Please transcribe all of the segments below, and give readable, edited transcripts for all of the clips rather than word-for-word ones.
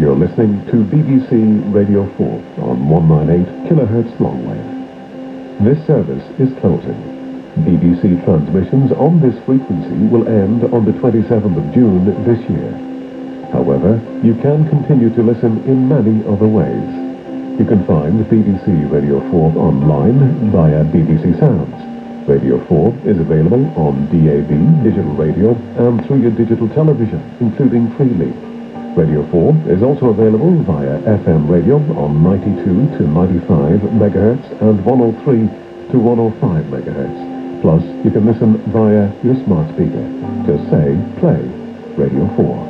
You're listening to BBC Radio 4 on 198 kHz longwave. This service is closing. BBC transmissions on this frequency will end on the 27th of June this year. However, you can continue to listen in many other ways. You can find BBC Radio 4 online via BBC Sounds. Radio 4 is available on DAB, digital radio, and through your digital television, including freely. Radio 4 is also available via FM radio on 92 to 95 MHz and 103 to 105 MHz. Plus, you can listen via your smart speaker. Just say, play Radio 4.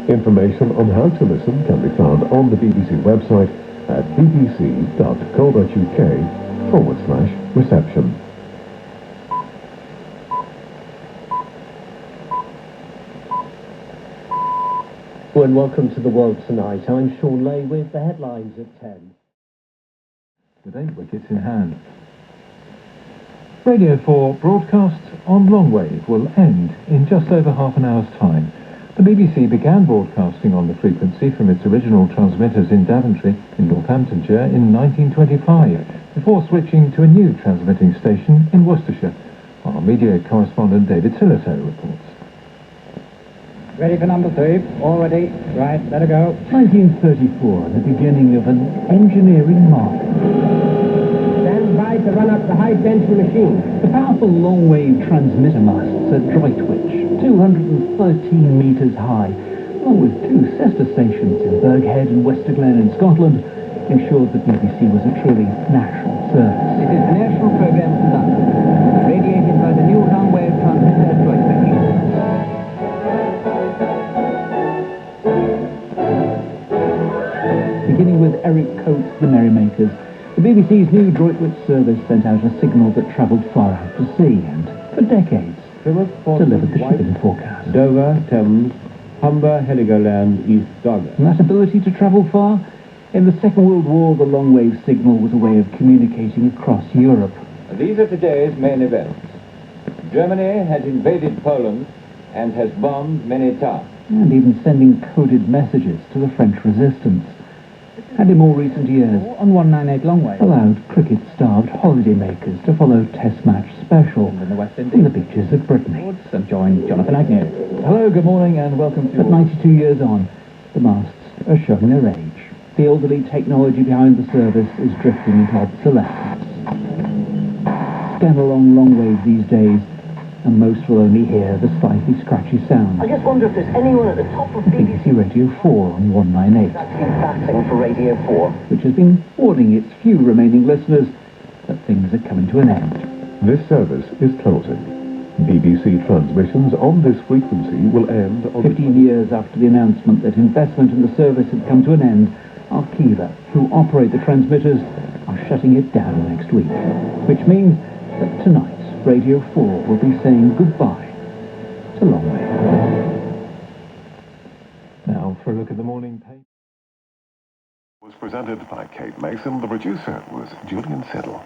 Information on how to listen can be found on the BBC website at bbc.co.uk/reception. And welcome to The World Tonight. I'm Sean Lay with the headlines at 10. With 8 wickets in hand. Radio 4 broadcast on longwave will end in just over half an hour's time. The BBC began broadcasting on the frequency from its original transmitters in Daventry in Northamptonshire in 1925, before switching to a new transmitting station in Worcestershire. Our media correspondent David Sillito reports. Ready for number 3. All ready. Right, let her go. 1934, the beginning of an engineering marvel. Stand by to run up the high-tension machine. The powerful long-wave transmitter masts at Droitwich, 213 metres high, along with 2 sister stations in Berghead and Westerglen in Scotland, ensured that BBC was a truly national service. This is the national programme from London, radiated by the new long-wave transmitter at Droitwich. Beginning with Eric Coates' The Merrymakers, the BBC's new Droitwich service sent out a signal that travelled far out to sea and, for decades, delivered the shipping forecast. Dover, Thames, Humber, Heligoland, East Dogger. And that ability to travel far? In the Second World War, the long-wave signal was a way of communicating across Europe. These are today's main events. Germany has invaded Poland and has bombed many towns. And even sending coded messages to the French resistance. And in more recent years, On 198 longwave. allowed cricket-starved holidaymakers to follow Test Match Special In the West from Indies. the beaches of Brittany. And join Jonathan Agnew. Hello, good morning and welcome to... But 92 years on, the masts are showing their age. The elderly technology behind the service is drifting into obsolescence. Scan along longwave these days, and most will only hear the slightly scratchy sound. I just wonder if there's anyone at the top of BBC Radio 4 on 198, that's been batting for Radio 4. which has been warning its few remaining listeners that things are coming to an end. This service is closing. BBC transmissions on this frequency will end on 15 years after the announcement that investment in the service had come to an end, Arqiva, who operate the transmitters, are shutting it down next week. Which means that tonight, Radio 4 will be saying goodbye to longwave. Now for a look at the morning paper. was presented by Kate Mason. The producer was Julian Siddle.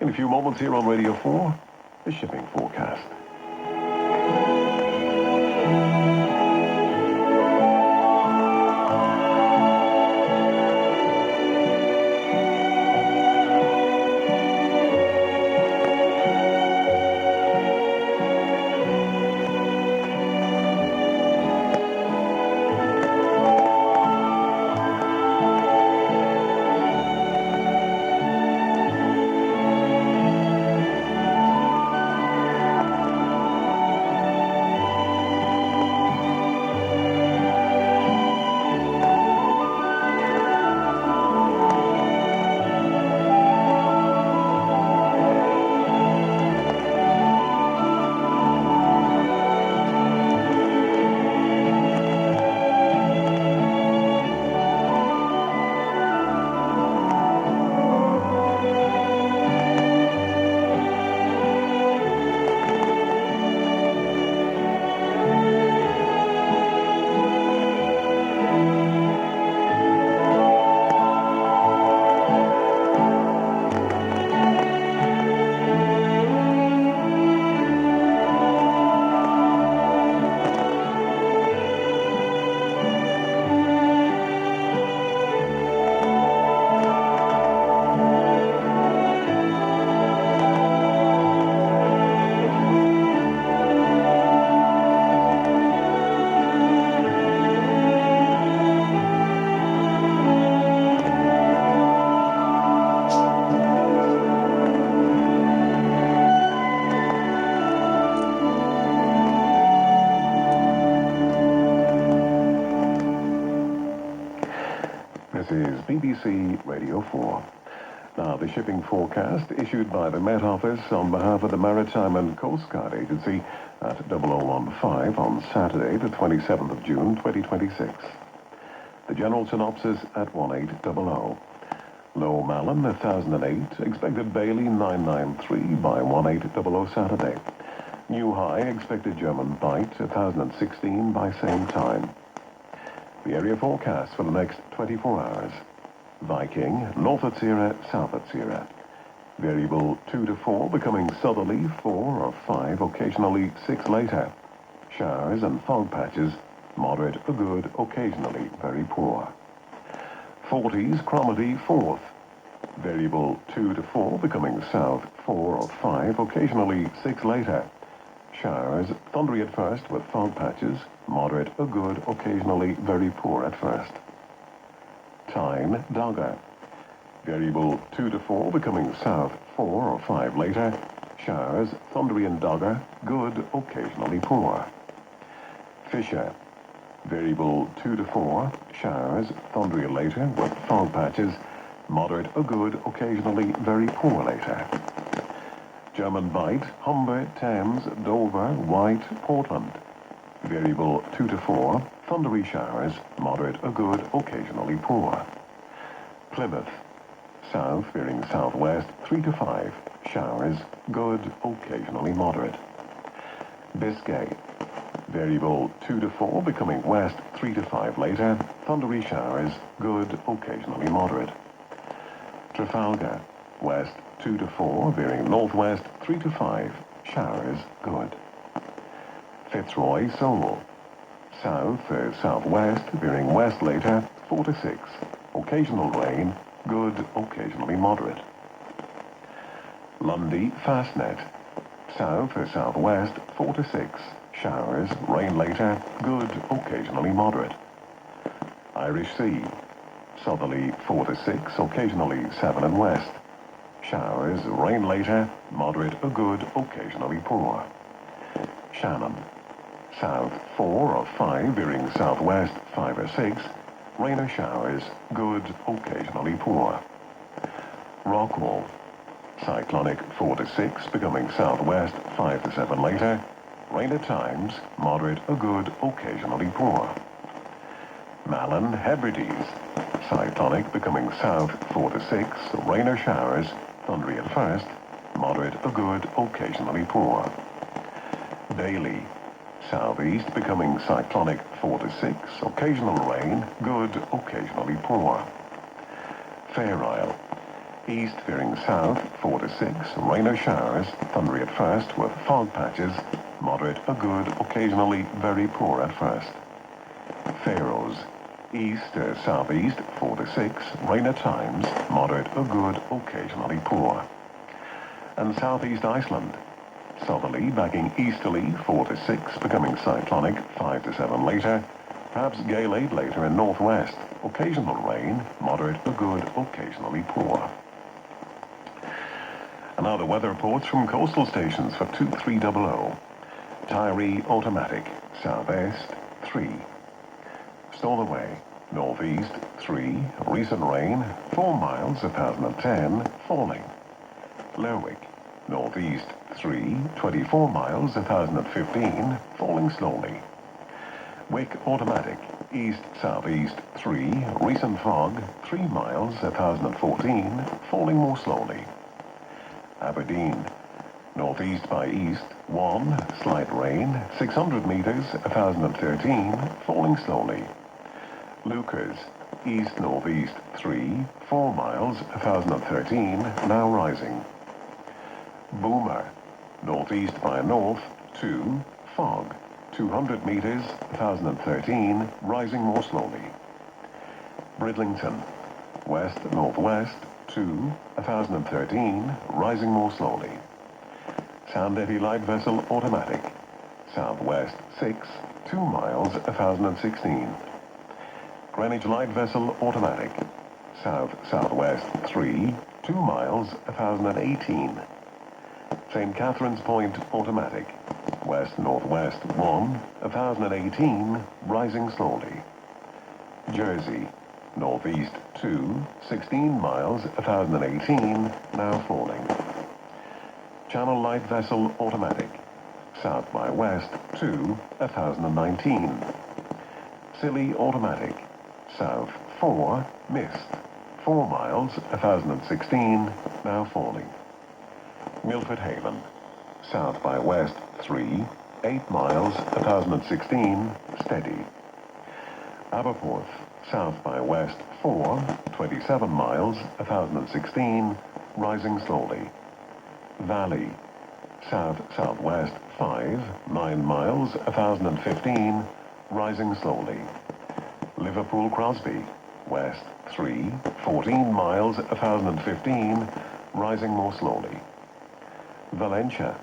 In a few moments here on Radio 4, the shipping forecast. This is BBC Radio 4. Now, the shipping forecast issued by the Met Office on behalf of the Maritime and Coast Guard Agency at 0015 on Saturday, the 27th of June, 2026. The general synopsis at 1800. Low Malin, 1008. Expected Bailey, 993 by 1800 Saturday. New High, expected German Bight, 1016 by same time. The area forecast for the next 24 hours. Viking, north at Sierra, south at Sierra. Variable 2 to 4, becoming southerly 4 or 5, occasionally 6 later. Showers and fog patches, moderate or good, occasionally very poor. 40s, Cromarty 4th. Variable 2 to 4, becoming south 4 or 5, occasionally 6 later. Showers, thundery at first with fog patches, moderate or good, occasionally very poor at first. Tyne, Dogger. Variable 2 to 4, becoming south 4 or 5 later. Showers, thundery in Dogger, good, occasionally poor. Fisher. Variable 2 to 4, showers, thundery later with fog patches, moderate or good, occasionally very poor later. German Bight, Humber, Thames, Dover, White, Portland. Variable 2 to 4, thundery showers, moderate or good, occasionally poor. Plymouth, south, veering southwest, 3 to 5, showers, good, occasionally moderate. Biscay, variable 2 to 4, becoming west, 3 to 5 later, thundery showers, good, occasionally moderate. Trafalgar, west, 2 to 4, veering northwest, 3 to 5, showers, good. Fitzroy, Seoul, south, southwest, veering west later, 4 to 6, occasional rain, good, occasionally moderate. Lundy, Fastnet, south, southwest, 4 to 6, showers, rain later, good, occasionally moderate. Irish Sea, southerly 4 to 6, occasionally 7 and west. Showers, rain later, moderate or good, occasionally poor. Shannon, south 4 or 5, veering southwest 5 or 6, rain or showers, good, occasionally poor. Rockwall, cyclonic 4 to 6, becoming southwest 5 to 7 later, rain at times, moderate or good, occasionally poor. Malin, Hebrides, cyclonic becoming south 4 to 6, rain or showers, thundery at first, moderate or good, occasionally poor. Bailey, southeast becoming cyclonic 4 to 6, occasional rain, good, occasionally poor. Fair Isle, east veering south 4 to 6, rain or showers, thundery at first with fog patches, moderate or good, occasionally very poor at first. Faroes, east or southeast 4 to 6, rain at times, moderate or good, occasionally poor. And southeast Iceland, southerly backing easterly 4 to 6, becoming cyclonic 5 to 7 later, perhaps gale 8 later in northwest, occasional rain, moderate or good, occasionally poor. And now the weather reports from coastal stations for 2300. Tyree automatic, southeast 3. Stowaway, northeast 3, recent rain 4 miles 1010, falling. Lerwick, northeast 3, 24 miles 1015, falling slowly. Wick automatic, east-southeast 3, recent fog 3 miles 1014, falling more slowly. Aberdeen, northeast by east 1, slight rain 600 meters 1013, falling slowly. Lucas, east-northeast 3, 4 miles 1013, now rising. Boomer, northeast by north 2, fog 200 meters 1013, rising more slowly. Bridlington, west-northwest 2, 1013, rising more slowly. Sandetti light vessel automatic, southwest 6, 2 miles 1016. Greenwich light vessel automatic, south-southwest 3, 2 miles 1018. St. Catherine's Point automatic, west-northwest 1, 1018, rising slowly. Jersey, Northeast 2, 16 miles, 1018, now falling. Channel light vessel automatic. South by west 2, 1019. Scilly automatic. South 4, mist. 4 miles, 1016, now falling. Milford Haven. South by west 3, 8 miles, 1016, steady. Aberporth. South by west 4, 27 miles, 1016, rising slowly. Valley. South-southwest 5, 9 miles, 1015, rising slowly. Liverpool Crosby. West 3, 14 miles, 1015, rising more slowly. Valentia.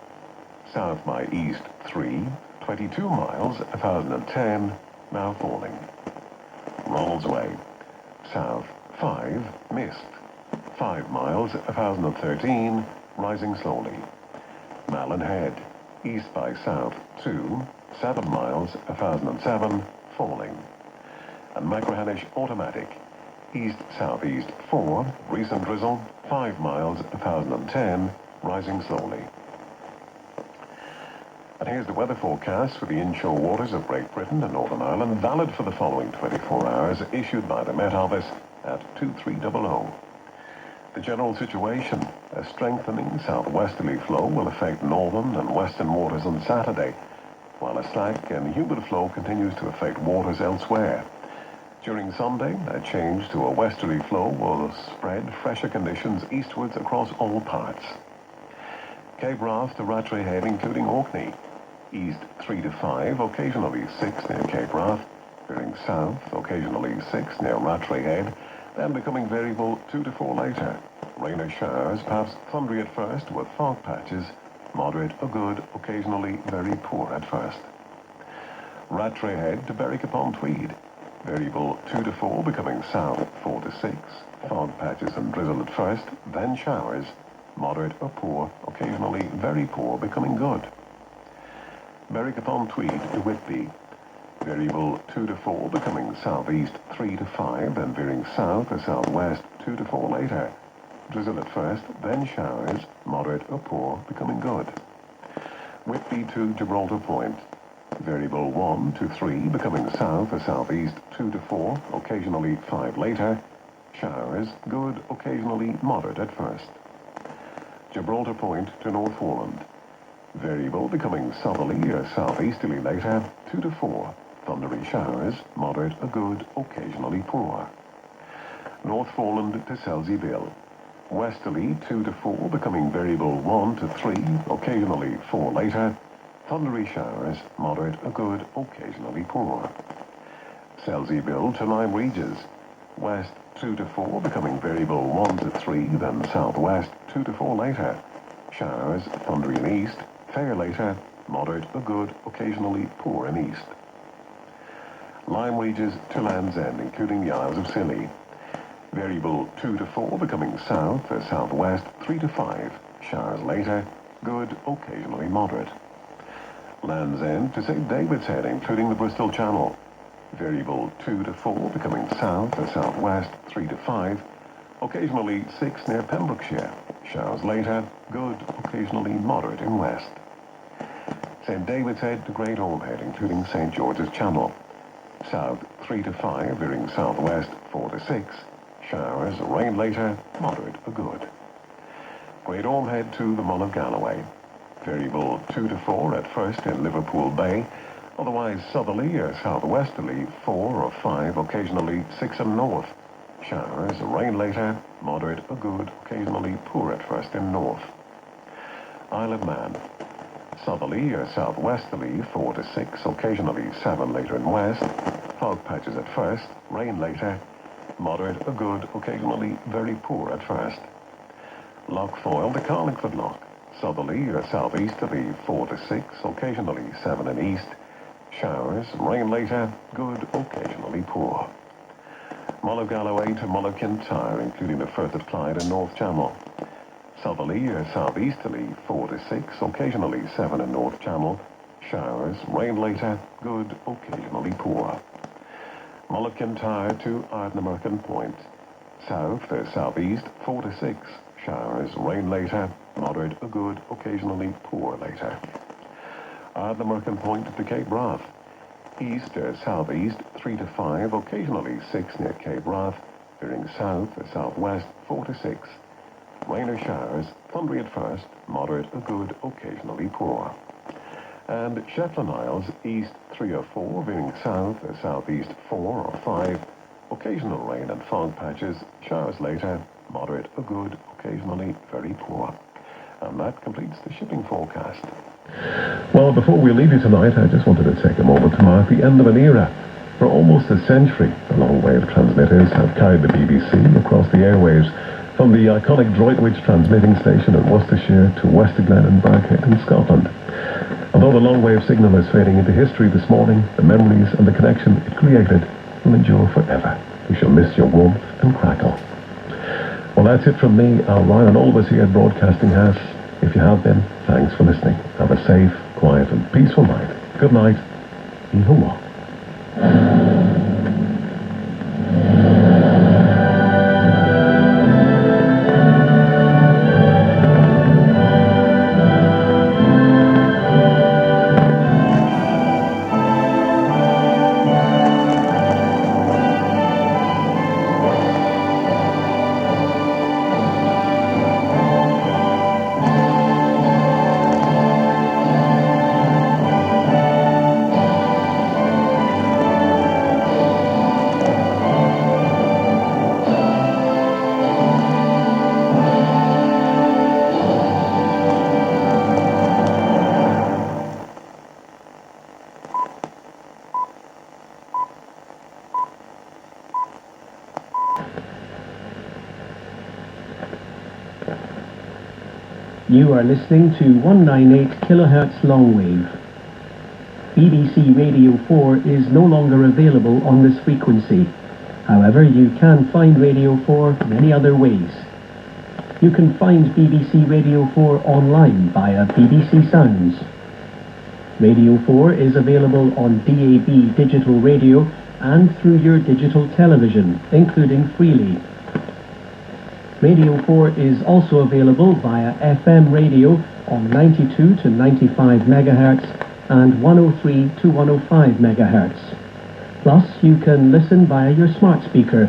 South by east 3, 22 miles, 1010, now falling. Ronaldsway. South 5, mist. 5 miles, 1013, rising slowly. Malin Head. East by south 2, 7 miles, 1007, falling. And Machrihanish automatic. East-southeast 4, recent drizzle, 5 miles, 1010, rising slowly. And here's the weather forecast for the inshore waters of Great Britain and Northern Ireland, valid for the following 24 hours, issued by the Met Office at 2300. The general situation: a strengthening southwesterly flow will affect northern and western waters on Saturday, while a slack and humid flow continues to affect waters elsewhere. During Sunday, a change to a westerly flow will spread fresher conditions eastwards across all parts. Cape Wrath to Rattray Head, including Orkney. East 3 to 5, occasionally 6 near Cape Wrath. Veering south, occasionally 6 near Rattray Head, then becoming variable 2 to 4 later. Rain or showers, perhaps thundery at first, with fog patches. Moderate or good, occasionally very poor at first. Rattray Head to Berwick-upon-Tweed. Variable 2 to 4, becoming south 4 to 6. Fog patches and drizzle at first, then showers. Moderate or poor, occasionally very poor, becoming good. Berwick-upon-Tweed to Whitby. Variable 2 to 4, becoming southeast 3 to 5, then veering south or southwest 2 to 4 later. Drizzle at first, then showers. Moderate or poor, becoming good. Whitby to Gibraltar Point. Variable 1 to 3, becoming south or southeast 2 to 4, occasionally 5 later. Showers, good, occasionally moderate at first. Gibraltar Point to Northumberland. Variable becoming southerly or southeasterly later, 2 to 4. Thundery showers, moderate or good, occasionally poor. Northumberland to Selseyville. Westerly 2 to 4, becoming variable 1 to 3, occasionally 4 later. Thundery showers, moderate or good, occasionally poor. Selseyville to Lyme Regis. West 2 to 4, becoming variable 1 to 3, then southwest 2 to 4 later. Showers, thundery in east, fair later, moderate or good, occasionally poor in east. Lyme Regis to Land's End, including the Isles of Scilly. Variable 2 to 4, becoming south or southwest 3 to 5. Showers later, good, occasionally moderate. Land's End to St. David's Head, including the Bristol Channel. Variable 2 to 4, becoming south or southwest 3 to 5. Occasionally 6 near Pembrokeshire. Showers later, good, occasionally moderate in west. St. David's Head to Great Orme Head, including St. George's Channel. South 3 to 5, veering southwest 4 to 6. Showers, rain later, moderate or good. Great Orme Head to the Mull of Galloway. Variable 2 to 4 at first in Liverpool Bay. Otherwise southerly or southwesterly 4 or 5, occasionally 6 and north. Showers, rain later, moderate or good, occasionally poor at first in north. Isle of Man. Southerly or southwesterly 4 to 6, occasionally 7 later in west. Fog patches at first, rain later, moderate or good, occasionally very poor at first. Loch Foyle to Carlingford Loch. Southerly or southeasterly 4 to 6, occasionally 7 in east. Showers, rain later, good, occasionally poor. Mull of Galloway to Mull of Kintyre, including the Firth of Clyde and North Channel. Southerly or southeasterly 4 to 6, occasionally 7 in North Channel. Showers, rain later, good, occasionally poor. Mulligan Tower to Ardnamurchan Point. South to southeast 4 to 6. Showers, rain later, moderate or good, occasionally poor later. Ardnamurchan Point to Cape Wrath. East to southeast 3 to 5, occasionally 6 near Cape Wrath. Veering south to southwest 4 to 6. Rain or showers, thundery at first, moderate or good, occasionally poor. And Shetland Isles, east 3 or 4, veering south to southeast 4 or 5, occasional rain and fog patches, showers later, moderate or good, occasionally very poor. And that completes the shipping forecast. Well, before we leave you tonight, I just wanted to take a moment to mark the end of an era. For almost a century, the long-wave transmitters have carried the BBC across the airwaves, from the iconic Droitwich transmitting station in Worcestershire to Westerglen and Birkhead in Scotland. Although the long-wave signal is fading into history this morning, the memories and the connection it created will endure forever. We shall miss your warmth and crackle. Well, that's it from me, Al Ryan, and all of us here at Broadcasting House. If you have been, thanks for listening. Have a safe, quiet and peaceful night. Good night. Ihuwa. You are listening to 198 kHz longwave. BBC Radio 4 is no longer available on this frequency. However, you can find Radio 4 many other ways. You can find BBC Radio 4 online via BBC Sounds. Radio 4 is available on DAB digital radio and through your digital television, including Freely. Radio 4 is also available via FM radio on 92 to 95 MHz and 103 to 105 MHz. Plus, you can listen via your smart speaker.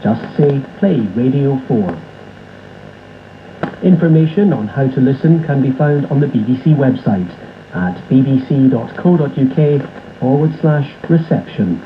Just say, play Radio 4. Information on how to listen can be found on the BBC website at bbc.co.uk/reception.